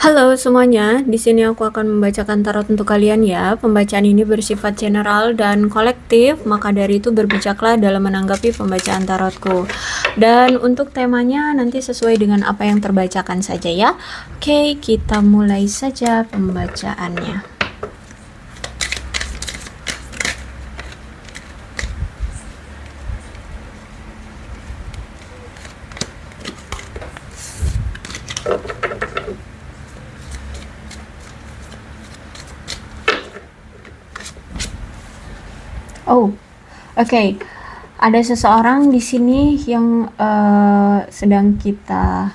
Halo semuanya, di sini aku akan membacakan tarot untuk kalian ya. Pembacaan ini bersifat general dan kolektif, maka dari itu berbijaklah dalam menanggapi pembacaan tarotku. Dan untuk temanya nanti sesuai dengan apa yang terbacakan saja ya. Oke, kita mulai saja pembacaannya. Oh, oke. Ada seseorang di sini yang sedang kita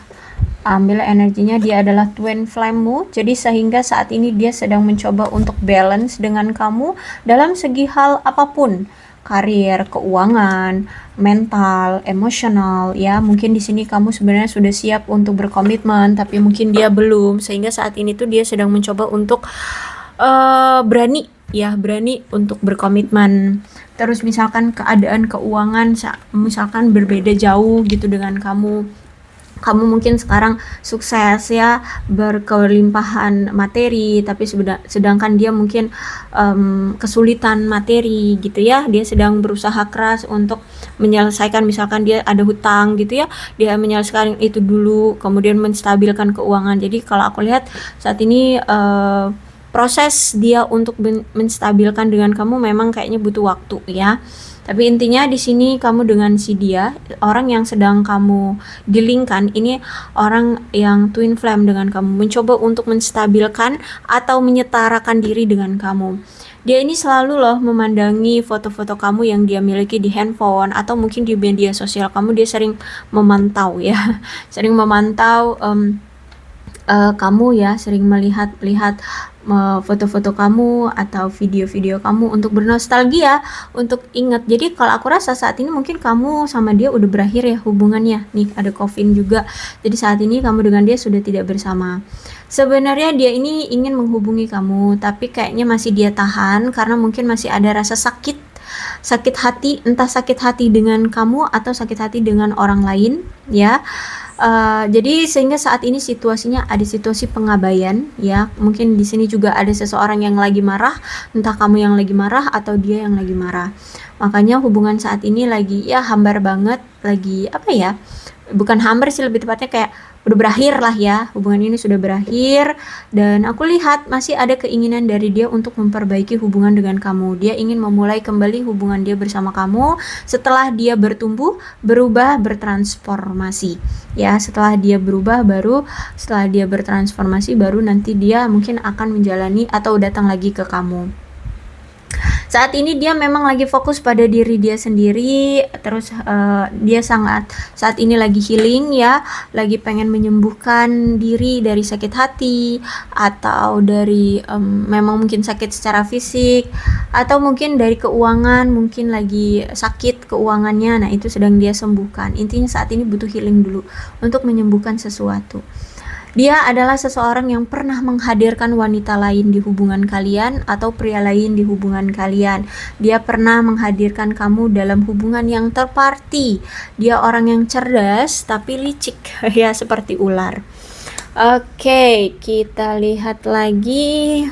ambil energinya. Dia adalah twin flame-mu. Jadi sehingga saat ini dia sedang mencoba untuk balance dengan kamu dalam segi hal apapun. Karir, keuangan, mental, emosional ya. Mungkin di sini kamu sebenarnya sudah siap untuk berkomitmen, tapi mungkin dia belum. Sehingga saat ini tuh dia sedang mencoba untuk berani untuk berkomitmen. Terus misalkan keadaan keuangan misalkan berbeda jauh gitu dengan kamu mungkin sekarang sukses ya, berkelimpahan materi, tapi sedangkan dia mungkin kesulitan materi gitu ya. Dia sedang berusaha keras untuk menyelesaikan, misalkan dia ada hutang gitu ya, dia menyelesaikan itu dulu, kemudian menstabilkan keuangan. Jadi kalau aku lihat saat ini proses dia untuk menstabilkan dengan kamu memang kayaknya butuh waktu ya. Tapi intinya di sini kamu dengan si dia, orang yang sedang kamu dealingkan ini orang yang twin flame dengan kamu, mencoba untuk menstabilkan atau menyetarakan diri dengan kamu. Dia ini selalu loh memandangi foto-foto kamu yang dia miliki di handphone atau mungkin di media sosial kamu. Dia sering memantau ya, sering memantau kamu ya, sering melihat-lihat foto-foto kamu atau video-video kamu untuk bernostalgia, untuk ingat. Jadi kalau aku rasa saat ini mungkin kamu sama dia udah berakhir ya hubungannya. Nih ada Coffin juga. Jadi saat ini kamu dengan dia sudah tidak bersama. Sebenarnya dia ini ingin menghubungi kamu, tapi kayaknya masih dia tahan karena mungkin masih ada rasa sakit hati, entah sakit hati dengan kamu atau sakit hati dengan orang lain ya. Jadi sehingga saat ini situasinya ada situasi pengabaian ya. Mungkin di sini juga ada seseorang yang lagi marah, entah kamu yang lagi marah atau dia yang lagi marah. Makanya hubungan saat ini lagi ya hambar banget, lagi apa ya? Bukan hambar sih, lebih tepatnya kayak udah berakhir lah ya, hubungan ini sudah berakhir. Dan aku lihat masih ada keinginan dari dia untuk memperbaiki hubungan dengan kamu. Dia ingin memulai kembali hubungan dia bersama kamu setelah dia bertumbuh, berubah, bertransformasi ya. Setelah dia bertransformasi baru nanti dia mungkin akan menjalani atau datang lagi ke kamu. Saat ini dia memang lagi fokus pada diri dia sendiri, terus dia saat ini lagi healing ya, lagi pengen menyembuhkan diri dari sakit hati atau dari memang mungkin sakit secara fisik atau mungkin dari keuangan, mungkin lagi sakit keuangannya. Nah, itu sedang dia sembuhkan. Intinya saat ini butuh healing dulu untuk menyembuhkan sesuatu. Dia adalah seseorang yang pernah menghadirkan wanita lain di hubungan kalian atau pria lain di hubungan kalian. Dia pernah menghadirkan kamu dalam hubungan yang terparty. Dia orang yang cerdas tapi licik ya, seperti ular. Oke, kita lihat lagi.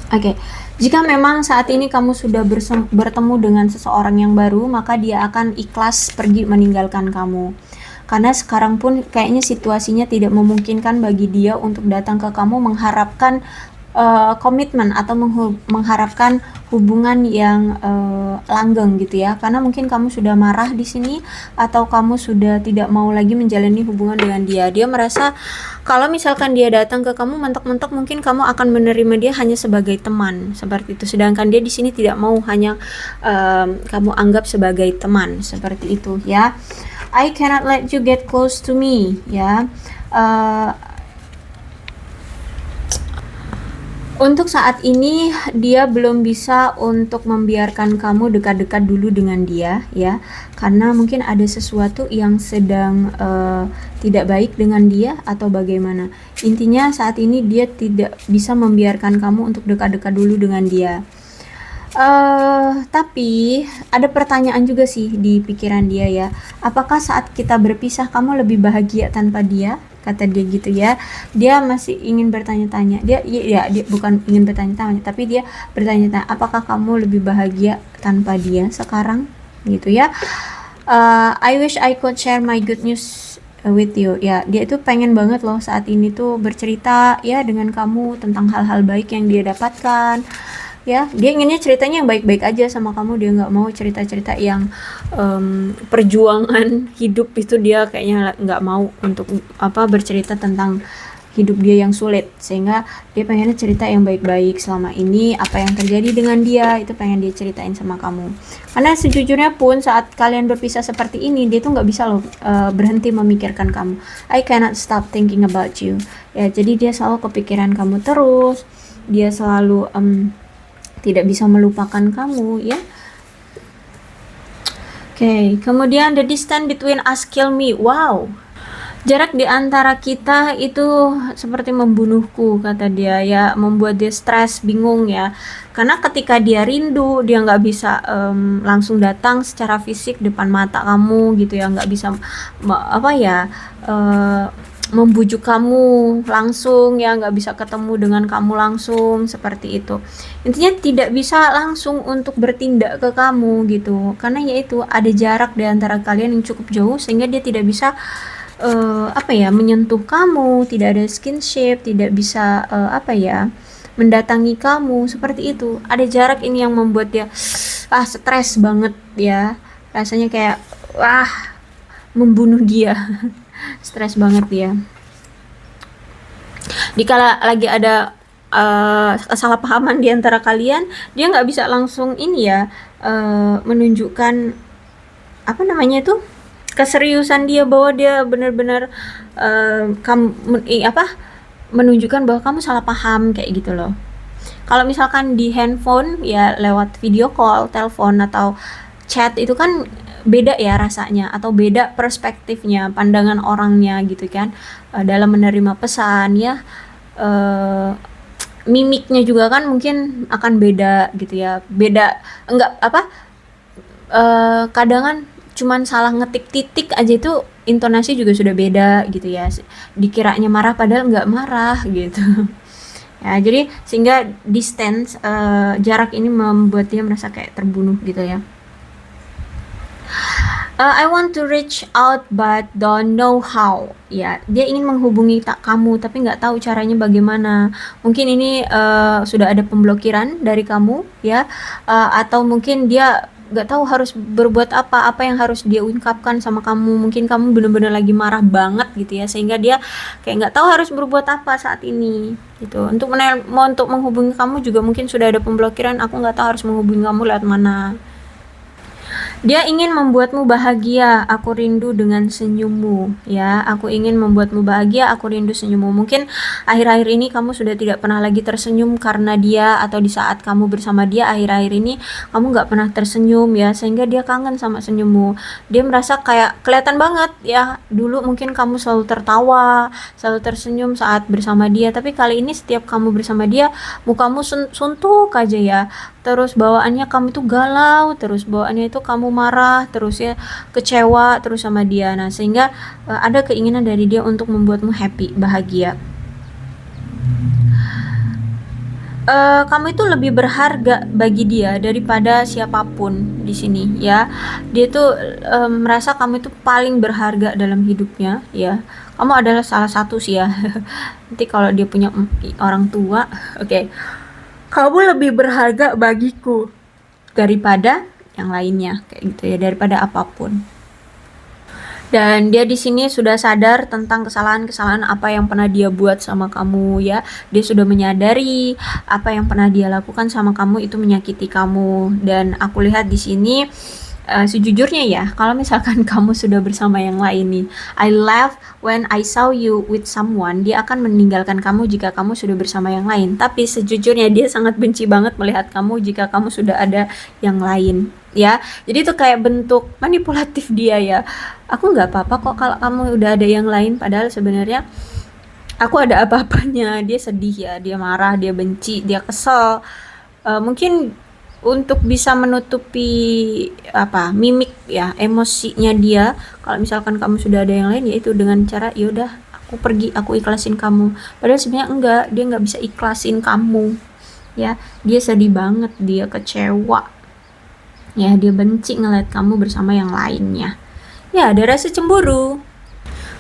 Oke. Jika memang saat ini kamu sudah bertemu dengan seseorang yang baru, maka dia akan ikhlas pergi meninggalkan kamu. Karena sekarang pun kayaknya situasinya tidak memungkinkan bagi dia untuk datang ke kamu mengharapkan komitmen atau mengharapkan hubungan yang langgeng gitu ya. Karena mungkin kamu sudah marah di sini atau kamu sudah tidak mau lagi menjalani hubungan dengan dia. Dia merasa kalau misalkan dia datang ke kamu mentok-mentok mungkin kamu akan menerima dia hanya sebagai teman seperti itu. Sedangkan dia di sini tidak mau hanya kamu anggap sebagai teman seperti itu ya. I cannot let you get close to me ya. Untuk saat ini dia belum bisa untuk membiarkan kamu dekat-dekat dulu dengan dia ya, karena mungkin ada sesuatu yang sedang tidak baik dengan dia atau bagaimana. Intinya saat ini dia tidak bisa membiarkan kamu untuk dekat-dekat dulu dengan dia. Tapi ada pertanyaan juga sih di pikiran dia ya. Apakah saat kita berpisah kamu lebih bahagia tanpa dia? Kata dia gitu ya. Dia masih ingin bertanya-tanya. Dia bukan ingin bertanya-tanya, tapi dia bertanya-tanya, apakah kamu lebih bahagia tanpa dia sekarang? Gitu ya. I wish I could share my good news with you. Ya, dia itu pengen banget loh saat ini tuh bercerita ya dengan kamu tentang hal-hal baik yang dia dapatkan. Ya, dia inginnya ceritanya yang baik-baik aja sama kamu. Dia nggak mau cerita-cerita yang perjuangan hidup itu. Dia kayaknya nggak mau untuk bercerita tentang hidup dia yang sulit, sehingga dia pengennya cerita yang baik-baik selama ini, apa yang terjadi dengan dia itu pengen dia ceritain sama kamu. Karena sejujurnya pun saat kalian berpisah seperti ini, dia tuh nggak bisa loh berhenti memikirkan kamu. I cannot stop thinking about you. Ya, jadi dia selalu kepikiran kamu terus. Dia selalu tidak bisa melupakan kamu ya. Oke, kemudian the distance between us kill me. Wow. Jarak di antara kita itu seperti membunuhku, kata dia ya, membuat dia stres, bingung ya. Karena ketika dia rindu, dia nggak bisa langsung datang secara fisik depan mata kamu gitu ya, nggak bisa membujuk kamu langsung ya, nggak bisa ketemu dengan kamu langsung seperti itu. Intinya tidak bisa langsung untuk bertindak ke kamu gitu, karena yaitu ada jarak di antara kalian yang cukup jauh sehingga dia tidak bisa menyentuh kamu, tidak ada skinship, tidak bisa mendatangi kamu seperti itu. Ada jarak ini yang membuat dia stres banget ya, rasanya kayak membunuh dia. Stres banget dia. Dikala lagi ada kesalahpahaman di antara kalian, dia nggak bisa langsung menunjukkan keseriusan dia, bahwa dia benar-benar menunjukkan bahwa kamu salah paham kayak gitu loh. Kalau misalkan di handphone ya, lewat video call, telepon atau chat itu kan beda ya rasanya, atau beda perspektifnya, pandangan orangnya gitu kan, dalam menerima pesan ya. Mimiknya juga kan mungkin akan beda gitu ya, beda enggak kadang kan cuman salah ngetik titik aja itu intonasi juga sudah beda gitu ya, dikiranya marah padahal nggak marah gitu. Ya, jadi sehingga distance, jarak ini membuat dia merasa kayak terbunuh gitu ya. I want to reach out but don't know how. Ya, dia ingin menghubungi kamu tapi nggak tahu caranya bagaimana. Mungkin ini sudah ada pemblokiran dari kamu ya, atau mungkin dia nggak tahu harus berbuat apa yang harus dia ungkapkan sama kamu. Mungkin kamu benar-benar lagi marah banget gitu ya, sehingga dia kayak nggak tahu harus berbuat apa saat ini gitu. Untuk menghubungi kamu juga mungkin sudah ada pemblokiran. Aku nggak tahu harus menghubungi kamu lewat mana. Dia ingin membuatmu bahagia, aku rindu dengan senyummu ya. Aku ingin membuatmu bahagia, aku rindu senyummu. Mungkin akhir-akhir ini kamu sudah tidak pernah lagi tersenyum karena dia, atau di saat kamu bersama dia akhir-akhir ini kamu nggak pernah tersenyum ya, sehingga dia kangen sama senyummu. Dia merasa kayak kelihatan banget ya, dulu mungkin kamu selalu tertawa, selalu tersenyum saat bersama dia, tapi kali ini setiap kamu bersama dia mukamu suntuk aja ya. Terus bawaannya kamu itu galau, terus bawaannya itu kamu marah terus ya, kecewa terus sama dia. Nah, sehingga ada keinginan dari dia untuk membuatmu happy, bahagia. Kamu itu lebih berharga bagi dia daripada siapapun di sini ya. Dia tuh merasa kamu itu paling berharga dalam hidupnya ya. Kamu adalah salah satu sih ya. Nanti kalau dia punya orang tua, oke. Kamu lebih berharga bagiku daripada yang lainnya kayak gitu ya, daripada apapun. Dan dia di sini sudah sadar tentang kesalahan-kesalahan apa yang pernah dia buat sama kamu ya. Dia sudah menyadari apa yang pernah dia lakukan sama kamu itu menyakiti kamu. Dan aku lihat di sini sejujurnya ya, kalau misalkan kamu sudah bersama yang lain nih, I left when I saw you with someone, dia akan meninggalkan kamu jika kamu sudah bersama yang lain. Tapi sejujurnya dia sangat benci banget melihat kamu jika kamu sudah ada yang lain ya. Jadi itu kayak bentuk manipulatif dia ya. Aku nggak apa-apa kok kalau kamu udah ada yang lain, padahal sebenarnya aku ada apa-apanya. Dia sedih ya, dia marah, dia benci, dia kesel. Mungkin untuk bisa menutupi mimik ya emosinya dia. Kalau misalkan kamu sudah ada yang lain, yaitu dengan cara yaudah aku pergi, aku ikhlasin kamu. Padahal sebenarnya enggak, dia nggak bisa ikhlasin kamu ya. Dia sedih banget, dia kecewa ya, dia benci ngeliat kamu bersama yang lainnya ya. Ada rasa cemburu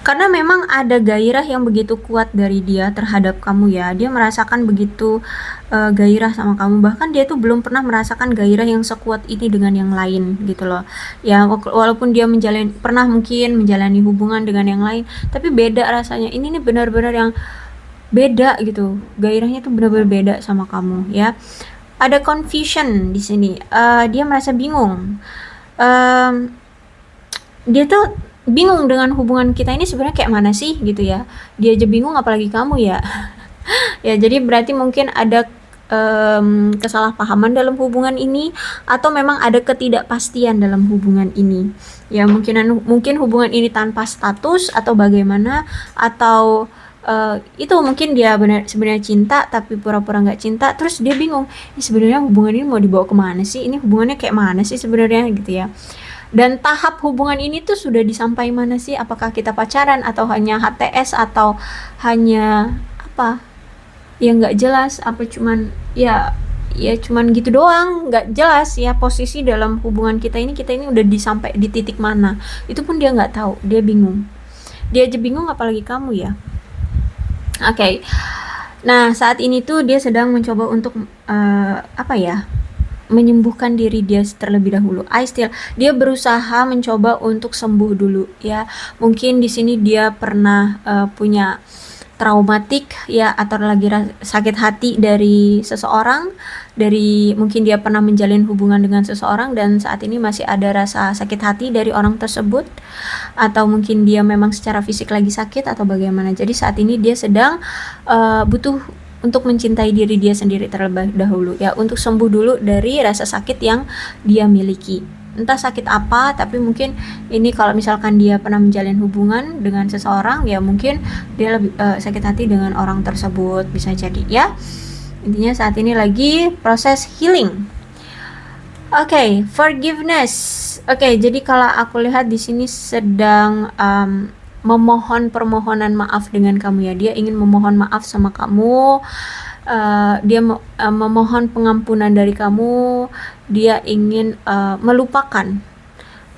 karena memang ada gairah yang begitu kuat dari dia terhadap kamu ya. Dia merasakan begitu gairah sama kamu, bahkan dia tuh belum pernah merasakan gairah yang sekuat ini dengan yang lain gitu loh ya. Walaupun dia pernah mungkin menjalani hubungan dengan yang lain, tapi beda rasanya. Ini nih benar-benar yang beda gitu, gairahnya tuh benar-benar beda sama kamu ya. Ada confusion di sini. Dia merasa bingung. Dia tuh bingung dengan hubungan kita ini sebenarnya kayak mana sih gitu ya. Dia aja bingung apalagi kamu ya. Ya, jadi berarti mungkin ada kesalahpahaman dalam hubungan ini, atau memang ada ketidakpastian dalam hubungan ini. Ya, mungkin hubungan ini tanpa status atau bagaimana, atau itu mungkin dia sebenarnya cinta tapi pura-pura nggak cinta. Terus dia bingung, ini sebenarnya hubungan ini mau dibawa kemana sih? Ini hubungannya kayak mana sih sebenarnya gitu ya. Dan tahap hubungan ini tuh sudah disampai mana sih? Apakah kita pacaran atau hanya HTS atau hanya apa? Ya nggak jelas. Apa cuman ya cuman gitu doang, nggak jelas ya posisi dalam hubungan kita ini udah disampai di titik mana. Itu pun dia nggak tahu, dia bingung. Dia aja bingung apalagi kamu ya. Oke. Nah, saat ini tuh dia sedang mencoba untuk menyembuhkan diri dia terlebih dahulu. Dia berusaha mencoba untuk sembuh dulu ya. Mungkin di sini dia pernah punya traumatik ya, atau lagi sakit hati dari seseorang, mungkin dia pernah menjalin hubungan dengan seseorang dan saat ini masih ada rasa sakit hati dari orang tersebut, atau mungkin dia memang secara fisik lagi sakit atau bagaimana. Jadi saat ini dia sedang butuh untuk mencintai diri dia sendiri terlebih dahulu ya, untuk sembuh dulu dari rasa sakit yang dia miliki. Entah sakit apa, tapi mungkin ini kalau misalkan dia pernah menjalin hubungan dengan seseorang ya, mungkin dia lebih sakit hati dengan orang tersebut, bisa jadi ya. Intinya saat ini lagi proses healing. Oke, forgiveness. Oke, jadi kalau aku lihat di sini sedang memohon permohonan maaf dengan kamu ya. Dia ingin memohon maaf sama kamu. Dia memohon pengampunan dari kamu. Dia ingin melupakan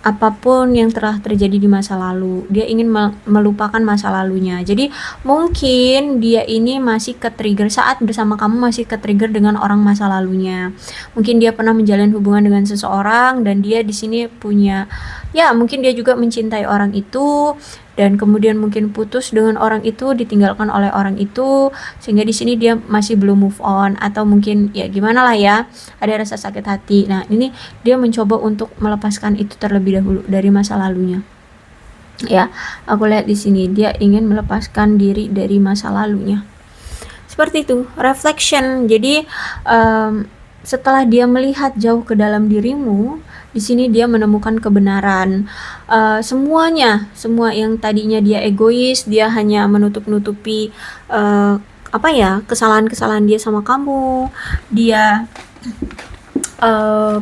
apapun yang telah terjadi di masa lalu. Dia ingin melupakan masa lalunya. Jadi mungkin dia ini masih ke-trigger saat bersama kamu, masih ke-trigger dengan orang masa lalunya. Mungkin dia pernah menjalin hubungan dengan seseorang dan dia di sini punya, ya mungkin dia juga mencintai orang itu dan kemudian mungkin putus dengan orang itu, ditinggalkan oleh orang itu, sehingga di sini dia masih belum move on, atau mungkin ya gimana lah ya, ada rasa sakit hati. Nah, ini dia mencoba untuk melepaskan itu terlebih dahulu dari masa lalunya. Ya, aku lihat di sini dia ingin melepaskan diri dari masa lalunya. Seperti itu, reflection. Jadi setelah dia melihat jauh ke dalam dirimu, di sini dia menemukan kebenaran. Semua yang tadinya dia egois, dia hanya menutup-nutupi kesalahan-kesalahan dia sama kamu. Dia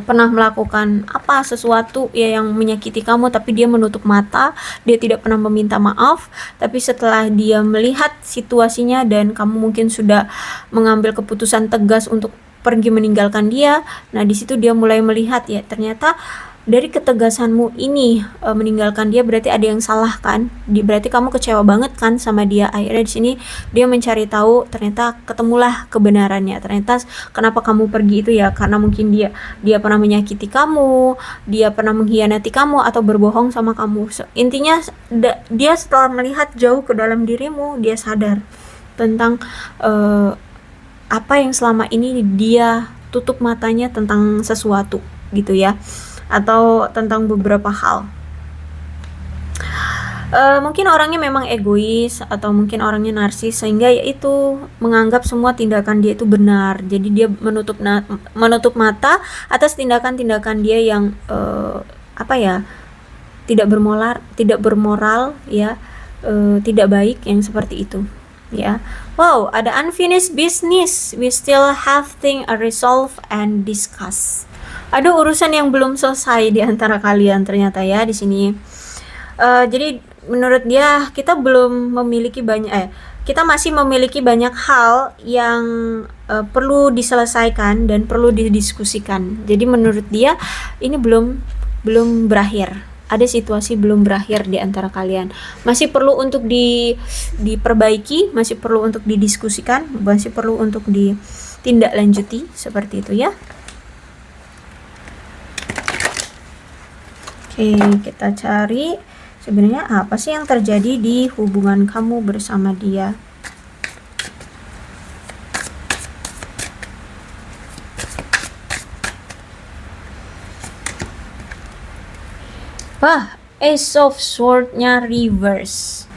pernah melakukan sesuatu ya yang menyakiti kamu, tapi dia menutup mata, dia tidak pernah meminta maaf. Tapi setelah dia melihat situasinya dan kamu mungkin sudah mengambil keputusan tegas untuk pergi meninggalkan dia, nah di situ dia mulai melihat ya, ternyata dari ketegasanmu ini meninggalkan dia berarti ada yang salah kan, berarti kamu kecewa banget kan sama dia. Akhirnya di sini dia mencari tahu, ternyata ketemulah kebenarannya. Ternyata kenapa kamu pergi itu ya karena mungkin dia pernah menyakiti kamu, dia pernah mengkhianati kamu atau berbohong sama kamu. Intinya dia setelah melihat jauh ke dalam dirimu, dia sadar tentang apa yang selama ini dia tutup matanya tentang sesuatu gitu ya, atau tentang beberapa hal. Mungkin orangnya memang egois atau mungkin orangnya narsis, sehingga yaitu menganggap semua tindakan dia itu benar. Jadi dia menutup mata atas tindakan-tindakan dia yang tidak bermoral ya, tidak baik, yang seperti itu ya. Wow, ada unfinished business, we still have things resolve and discuss. Ada urusan yang belum selesai di antara kalian ternyata ya di sini. Jadi menurut dia kita belum memiliki banyak kita masih memiliki banyak hal yang perlu diselesaikan dan perlu didiskusikan. Jadi menurut dia ini belum berakhir. Ada situasi belum berakhir di antara kalian. Masih perlu untuk diperbaiki, masih perlu untuk didiskusikan, masih perlu untuk ditindaklanjuti seperti itu ya. Oke, kita cari sebenarnya apa sih yang terjadi di hubungan kamu bersama dia. Wah, Ace of Sword-nya reverse.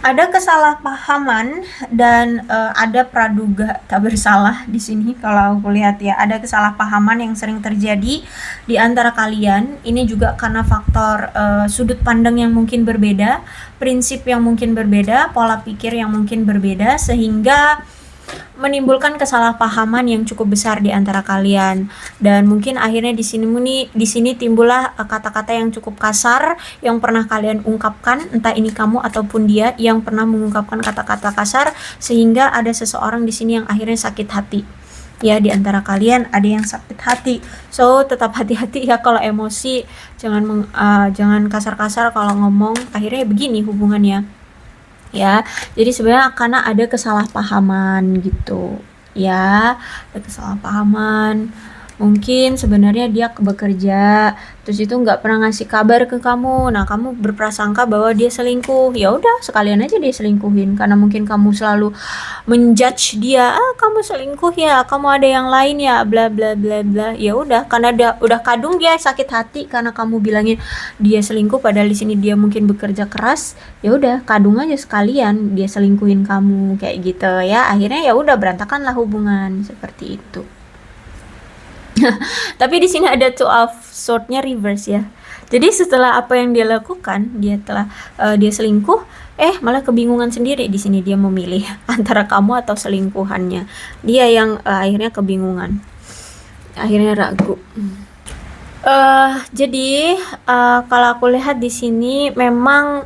Ada kesalahpahaman dan ada praduga tak bersalah di sini kalau aku lihat ya. Ada kesalahpahaman yang sering terjadi di antara kalian. Ini juga karena faktor sudut pandang yang mungkin berbeda, prinsip yang mungkin berbeda, pola pikir yang mungkin berbeda, sehingga menimbulkan kesalahpahaman yang cukup besar di antara kalian. Dan mungkin akhirnya di sini timbullah kata-kata yang cukup kasar yang pernah kalian ungkapkan, entah ini kamu ataupun dia yang pernah mengungkapkan kata-kata kasar, sehingga ada seseorang di sini yang akhirnya sakit hati. Ya, di antara kalian ada yang sakit hati. So, tetap hati-hati ya kalau emosi, jangan kasar-kasar kalau ngomong, akhirnya begini hubungannya. Ya, jadi sebenarnya karena ada kesalahpahaman gitu ya, ada kesalahpahaman. Mungkin sebenarnya dia bekerja terus itu nggak pernah ngasih kabar ke kamu. Nah, kamu berprasangka bahwa dia selingkuh. Ya udah, sekalian aja dia selingkuhin karena mungkin kamu selalu menjudge dia, kamu selingkuh ya, kamu ada yang lain ya, bla bla bla bla. Ya udah, karena dia udah kadung, dia sakit hati karena kamu bilangin dia selingkuh padahal di sini dia mungkin bekerja keras. Ya udah, kadung aja sekalian dia selingkuhin kamu kayak gitu ya. Akhirnya ya udah, berantakanlah hubungan seperti itu. Tapi di sini ada two of sword-nya reverse ya. Jadi setelah apa yang dia lakukan, dia selingkuh, malah kebingungan sendiri di sini, dia memilih antara kamu atau selingkuhannya. Dia yang akhirnya kebingungan. Akhirnya ragu. Jadi kalau aku lihat di sini memang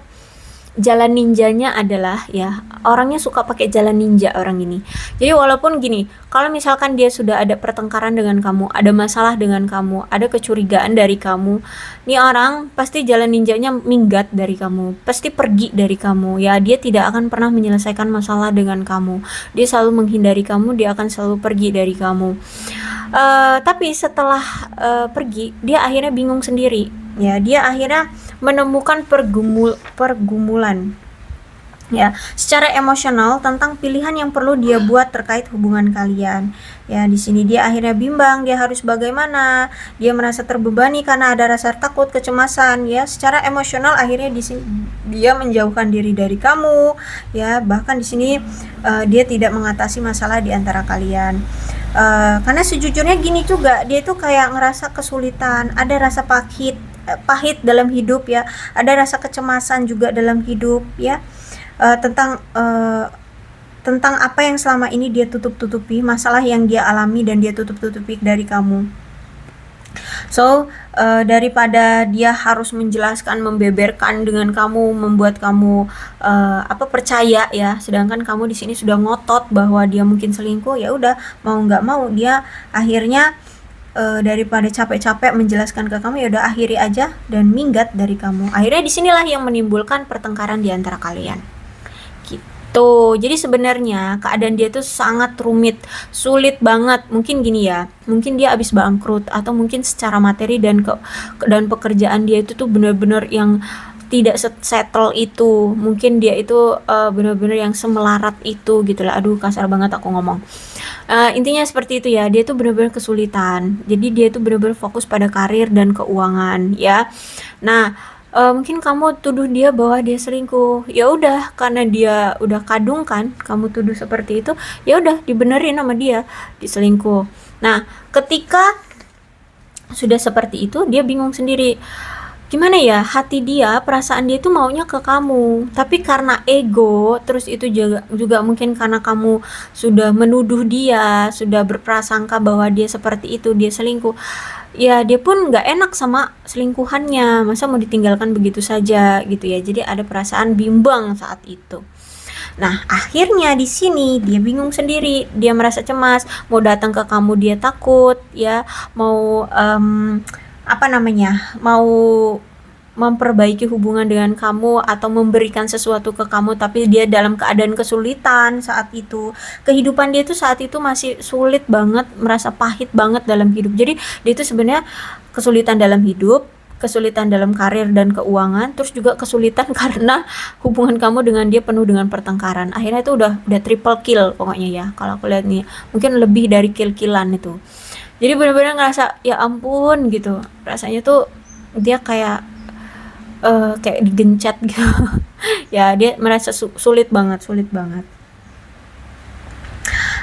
jalan ninjanya adalah ya, orangnya suka pakai jalan ninja orang ini. Jadi walaupun gini, kalau misalkan dia sudah ada pertengkaran dengan kamu, ada masalah dengan kamu, ada kecurigaan dari kamu, nih orang pasti jalan ninjanya minggat dari kamu, pasti pergi dari kamu ya. Dia tidak akan pernah menyelesaikan masalah dengan kamu, dia selalu menghindari kamu, dia akan selalu pergi dari kamu. Tapi setelah pergi, dia akhirnya bingung sendiri ya. Dia akhirnya menemukan pergumulan ya secara emosional tentang pilihan yang perlu dia buat terkait hubungan kalian ya. Di sini dia akhirnya bimbang, dia harus bagaimana, dia merasa terbebani karena ada rasa takut, kecemasan ya. Secara emosional akhirnya di sini dia menjauhkan diri dari kamu ya. Bahkan di sini dia tidak mengatasi masalah di antara kalian. Karena sejujurnya gini juga, dia itu kayak ngerasa kesulitan, ada rasa pahit dalam hidup ya, ada rasa kecemasan juga dalam hidup ya, tentang apa yang selama ini dia tutup-tutupi, masalah yang dia alami dan dia tutup-tutupi dari kamu. So, daripada dia harus menjelaskan, membeberkan dengan kamu, membuat kamu percaya ya, sedangkan kamu di sini sudah ngotot bahwa dia mungkin selingkuh, ya udah, mau nggak mau dia akhirnya daripada capek-capek menjelaskan ke kamu, ya udah akhiri aja dan minggat dari kamu. Akhirnya disinilah yang menimbulkan pertengkaran di antara kalian. Gitu. Jadi sebenarnya keadaan dia tuh sangat rumit, sulit banget. Mungkin gini ya, mungkin dia habis bangkrut, atau mungkin secara materi dan pekerjaan dia itu tuh benar-benar yang tidak settle itu. Mungkin dia itu benar-benar yang semelarat itu gitu lah. Aduh, kasar banget aku ngomong. Intinya seperti itu ya, dia tuh benar-benar kesulitan. Jadi dia tuh benar-benar fokus pada karir dan keuangan ya. Nah, mungkin kamu tuduh dia bahwa dia selingkuh. Ya udah, karena dia udah kadung kan, kamu tuduh seperti itu, ya udah dibenerin sama dia, diselingkuh. Nah, ketika sudah seperti itu, dia bingung sendiri. Gimana ya, hati dia, perasaan dia tuh maunya ke kamu, tapi karena ego, terus itu juga mungkin karena kamu sudah menuduh dia, sudah berprasangka bahwa dia seperti itu, dia selingkuh. ya dia pun nggak enak sama selingkuhannya, masa mau ditinggalkan begitu saja gitu ya. Jadi ada perasaan bimbang saat itu. Nah, akhirnya di sini dia bingung sendiri, dia merasa cemas, mau datang ke kamu dia takut, ya, mau apa namanya, mau memperbaiki hubungan dengan kamu atau memberikan sesuatu ke kamu, tapi dia dalam keadaan kesulitan saat itu. Kehidupan dia itu saat itu masih sulit banget, merasa pahit banget dalam hidup. Jadi dia itu sebenarnya kesulitan dalam hidup, kesulitan dalam karir dan keuangan, terus juga kesulitan karena hubungan kamu dengan dia penuh dengan pertengkaran. Akhirnya itu udah triple kill pokoknya ya. Kalau aku lihat nih, mungkin lebih dari kill-killan itu. Jadi benar-benar ngerasa ya ampun gitu. Rasanya tuh dia kayak digencet gitu. Ya dia merasa sulit banget, sulit banget.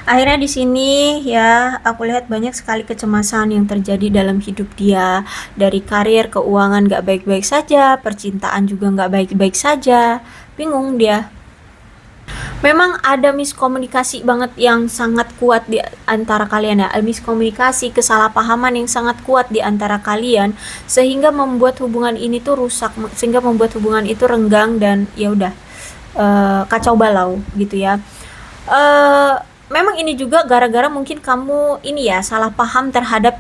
Akhirnya di sini ya aku lihat banyak sekali kecemasan yang terjadi dalam hidup dia, dari karir, keuangan gak baik-baik saja, percintaan juga gak baik-baik saja, bingung dia. Memang ada miskomunikasi banget yang sangat kuat di antara kalian ya, miskomunikasi, kesalahpahaman yang sangat kuat di antara kalian sehingga membuat hubungan ini tuh rusak, sehingga membuat hubungan itu renggang dan ya udah kacau balau gitu ya. eh Memang ini juga gara-gara mungkin kamu ini ya salah paham terhadap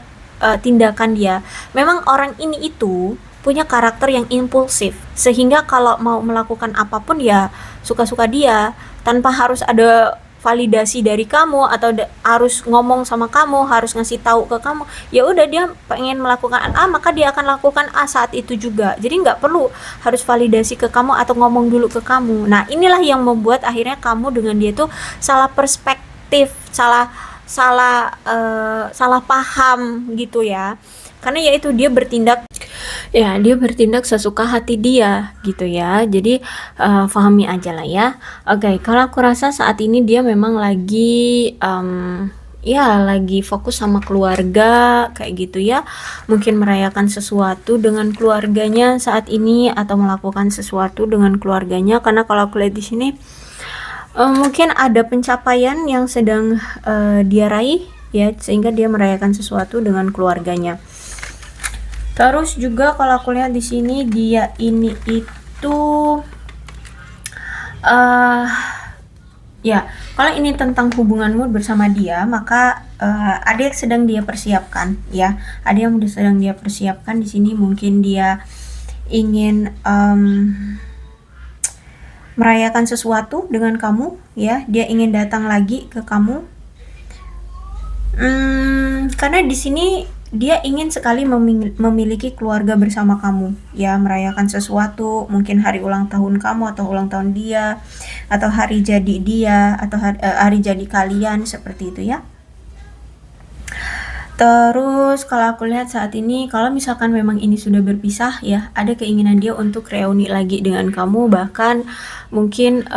tindakan dia. Memang orang ini itu punya karakter yang impulsif, sehingga kalau mau melakukan apapun ya suka-suka dia, tanpa harus ada validasi dari kamu atau harus ngomong sama kamu, harus ngasih tahu ke kamu. Ya udah dia pengen melakukan A, maka dia akan lakukan A saat itu juga. Jadi nggak perlu harus validasi ke kamu atau ngomong dulu ke kamu. Nah, inilah yang membuat akhirnya kamu dengan dia tuh salah perspektif, salah paham gitu ya. Karena yaitu dia bertindak sesuka hati dia gitu ya. Jadi pahami aja lah ya. Oke, kalau aku rasa saat ini dia memang lagi ya lagi fokus sama keluarga kayak gitu ya. Mungkin merayakan sesuatu dengan keluarganya saat ini atau melakukan sesuatu dengan keluarganya, karena kalau aku lihat di sini mungkin ada pencapaian yang sedang dia raih ya, sehingga dia merayakan sesuatu dengan keluarganya. Terus juga kalau aku lihat di sini dia ini itu ya, kalau ini tentang hubunganmu bersama dia, maka ada yang sedang dia persiapkan ya. Ada yang sedang dia persiapkan di sini, mungkin dia ingin merayakan sesuatu dengan kamu ya. Dia ingin datang lagi ke kamu. Karena di sini dia ingin sekali memiliki keluarga bersama kamu ya, merayakan sesuatu, mungkin hari ulang tahun kamu atau ulang tahun dia, atau hari jadi dia, atau hari jadi kalian, seperti itu ya. Terus kalau aku lihat saat ini, kalau misalkan memang ini sudah berpisah ya, ada keinginan dia untuk reuni lagi dengan kamu. Bahkan mungkin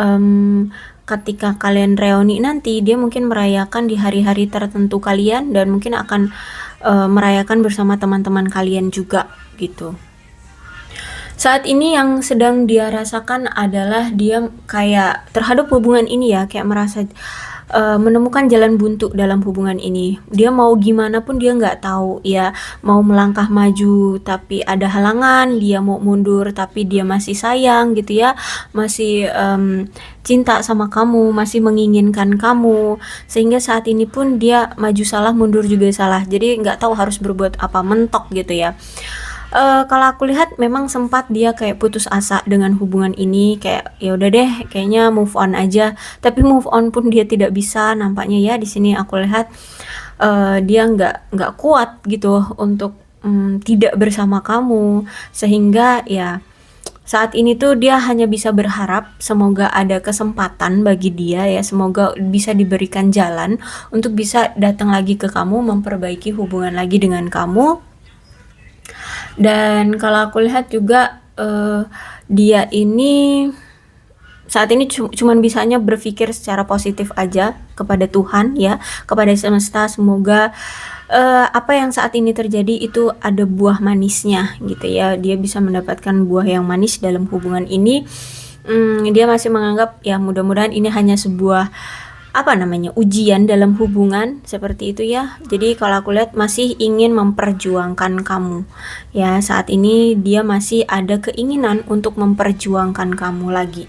ketika kalian reuni nanti, dia mungkin merayakan di hari-hari tertentu kalian, dan mungkin akan merayakan bersama teman-teman kalian juga gitu. Saat ini yang sedang dia rasakan adalah dia kayak terhadap hubungan ini ya, kayak merasa menemukan jalan buntu dalam hubungan ini. Dia mau gimana pun dia nggak tahu ya, mau melangkah maju tapi ada halangan, dia mau mundur tapi dia masih sayang gitu ya, masih cinta sama kamu, masih menginginkan kamu, sehingga saat ini pun dia maju salah, mundur juga salah. Jadi nggak tahu harus berbuat apa, mentok gitu ya. Kalau aku lihat memang sempat dia kayak putus asa dengan hubungan ini, kayak ya udah deh kayaknya move on aja, tapi move on pun dia tidak bisa nampaknya ya. Di sini aku lihat dia nggak kuat gitu untuk tidak bersama kamu, sehingga ya saat ini tuh dia hanya bisa berharap semoga ada kesempatan bagi dia ya, semoga bisa diberikan jalan untuk bisa datang lagi ke kamu, memperbaiki hubungan lagi dengan kamu. Dan kalau aku lihat juga dia ini saat ini cuman bisanya berpikir secara positif aja kepada Tuhan ya, kepada semesta. Semoga apa yang saat ini terjadi itu ada buah manisnya gitu ya, dia bisa mendapatkan buah yang manis dalam hubungan ini. Dia masih menganggap ya mudah-mudahan ini hanya sebuah apa namanya, ujian dalam hubungan seperti itu ya. Jadi kalau aku lihat masih ingin memperjuangkan kamu ya, saat ini dia masih ada keinginan untuk memperjuangkan kamu lagi.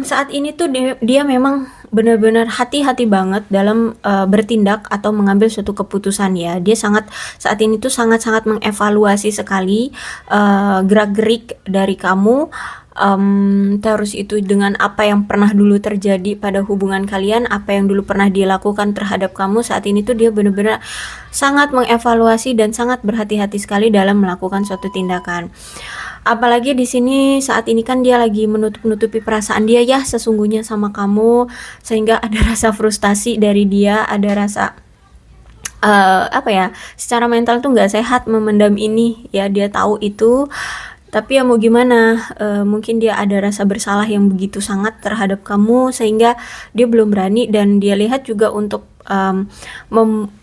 Saat ini tuh dia memang benar-benar hati-hati banget dalam bertindak atau mengambil suatu keputusan ya. Dia saat ini tuh sangat-sangat mengevaluasi sekali gerak-gerik dari kamu. Terus itu dengan apa yang pernah dulu terjadi pada hubungan kalian, apa yang dulu pernah dia lakukan terhadap kamu, saat ini tuh dia benar-benar sangat mengevaluasi dan sangat berhati-hati sekali dalam melakukan suatu tindakan. Apalagi di sini saat ini kan dia lagi menutup-nutupi perasaan dia ya sesungguhnya sama kamu, sehingga ada rasa frustasi dari dia, ada rasa apa ya, secara mental tuh nggak sehat memendam ini ya, dia tahu itu. Tapi ya mau gimana, mungkin dia ada rasa bersalah yang begitu sangat terhadap kamu sehingga dia belum berani, dan dia lihat juga untuk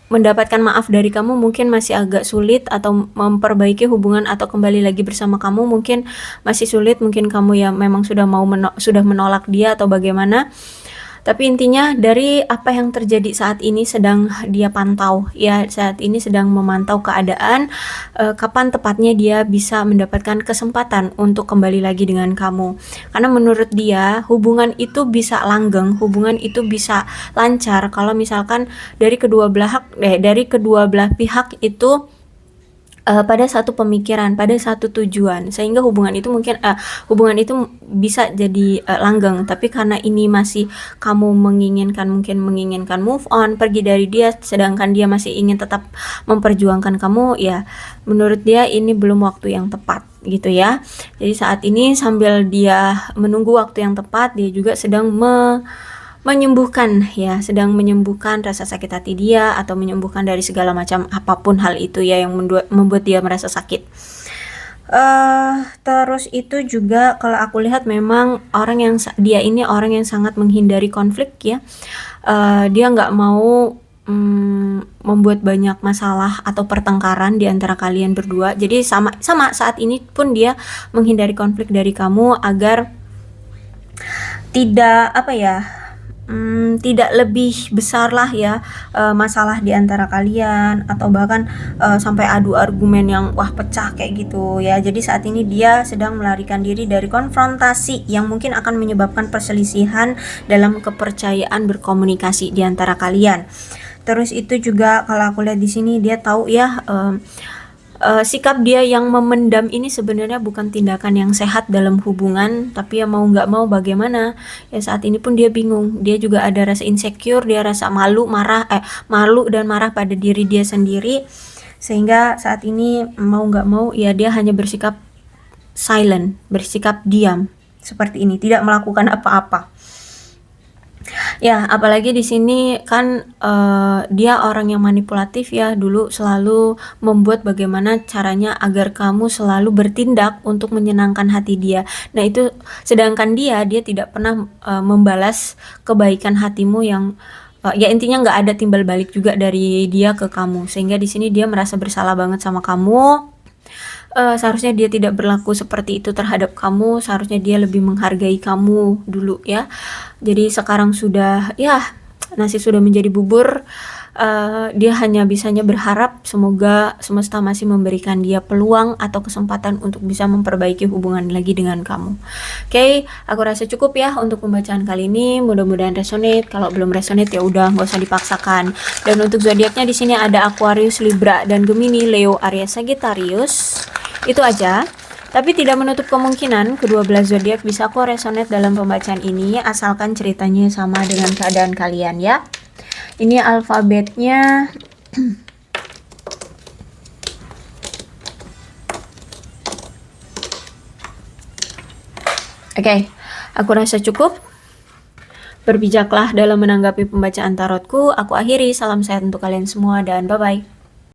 mendapatkan maaf dari kamu mungkin masih agak sulit, atau memperbaiki hubungan atau kembali lagi bersama kamu mungkin masih sulit. Mungkin kamu ya memang sudah menolak dia atau bagaimana. Tapi intinya dari apa yang terjadi saat ini sedang dia pantau ya, saat ini sedang memantau keadaan, kapan tepatnya dia bisa mendapatkan kesempatan untuk kembali lagi dengan kamu. Karena menurut dia hubungan itu bisa langgeng, hubungan itu bisa lancar kalau misalkan dari kedua belah pihak itu pada satu pemikiran, pada satu tujuan, sehingga hubungan itu bisa jadi langgeng. Tapi karena ini masih kamu mungkin menginginkan move on, pergi dari dia, sedangkan dia masih ingin tetap memperjuangkan kamu, ya menurut dia ini belum waktu yang tepat gitu ya. Jadi saat ini sambil dia menunggu waktu yang tepat, dia juga sedang sedang menyembuhkan rasa sakit hati dia, atau menyembuhkan dari segala macam apapun hal itu ya yang membuat dia merasa sakit. Terus itu juga kalau aku lihat memang dia ini orang yang sangat menghindari konflik ya. Dia nggak mau membuat banyak masalah atau pertengkaran di antara kalian berdua. Jadi sama saat ini pun dia menghindari konflik dari kamu agar tidak lebih besar lah ya masalah di antara kalian, atau bahkan sampai adu argumen yang pecah kayak gitu ya. Jadi saat ini dia sedang melarikan diri dari konfrontasi yang mungkin akan menyebabkan perselisihan dalam kepercayaan berkomunikasi di antara kalian. Terus itu juga kalau aku lihat di sini dia tahu ya, sikap dia yang memendam ini sebenarnya bukan tindakan yang sehat dalam hubungan, tapi ya mau nggak mau bagaimana ya, saat ini pun dia bingung. Dia juga ada rasa insecure, dia rasa malu dan marah pada diri dia sendiri, sehingga saat ini mau nggak mau ya dia hanya bersikap silent, bersikap diam seperti ini, tidak melakukan apa-apa. Ya, apalagi di sini kan dia orang yang manipulatif ya, dulu selalu membuat bagaimana caranya agar kamu selalu bertindak untuk menyenangkan hati dia. Nah, itu sedangkan dia tidak pernah membalas kebaikan hatimu yang ya intinya nggak ada timbal balik juga dari dia ke kamu, sehingga di sini dia merasa bersalah banget sama kamu. Seharusnya dia tidak berlaku seperti itu terhadap kamu, seharusnya dia lebih menghargai kamu dulu ya. Jadi sekarang sudah ya nasi sudah menjadi bubur, dia hanya bisanya berharap semoga semesta masih memberikan dia peluang atau kesempatan untuk bisa memperbaiki hubungan lagi dengan kamu. Oke, aku rasa cukup ya untuk pembacaan kali ini. Mudah-mudahan resonate. Kalau belum resonate ya udah, nggak usah dipaksakan. Dan untuk zodiaknya di sini ada Aquarius, Libra, dan Gemini, Leo, Aries, Sagittarius. Itu aja. Tapi tidak menutup kemungkinan kedua belah zodiak bisa kok resonate dalam pembacaan ini, asalkan ceritanya sama dengan keadaan kalian ya. Ini alfabetnya. Oke, aku rasa cukup. Berbijaklah dalam menanggapi pembacaan tarotku. Aku akhiri, salam sehat untuk kalian semua dan bye-bye.